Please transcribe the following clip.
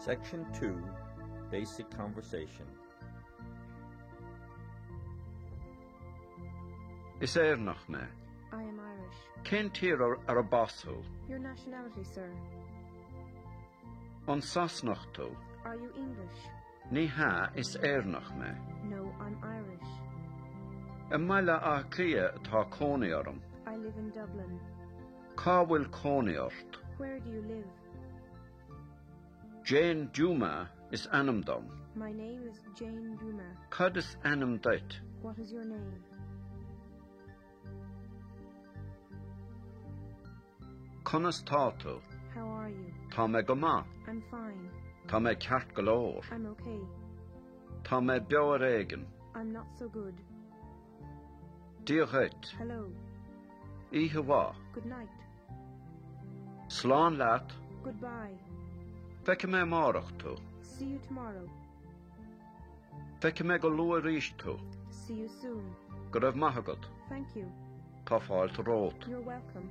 Section 2, Basic Conversation. Is éarnach me. I am Irish. Cén tír ar a bosú? Your nationality, sir? An sasnach tú? Are you English? Ní ha is éarnach me. No, I'm Irish. Maile a clia tá cónaí orm. I live in Dublin. Cá bhfuil cónaí ort? Where do you live? Jane Duma is anam dom. My name is Jane Duma. Cad is anam dait? What is your name? Conas tátu? How are you? Tá me go má. I'm fine. Tá me ceart go leor. I'm okay. Tá me beo ar éigean. I'm not so good. Díochait. Hello. Ihe bhá. Good night. Slán leat. Goodbye. Feice me márach tú. See you tomorrow. Feice me go lua ríis tú. See you soon. Go raibh maithagad. Thank you. Tá fáilt rót. You're welcome.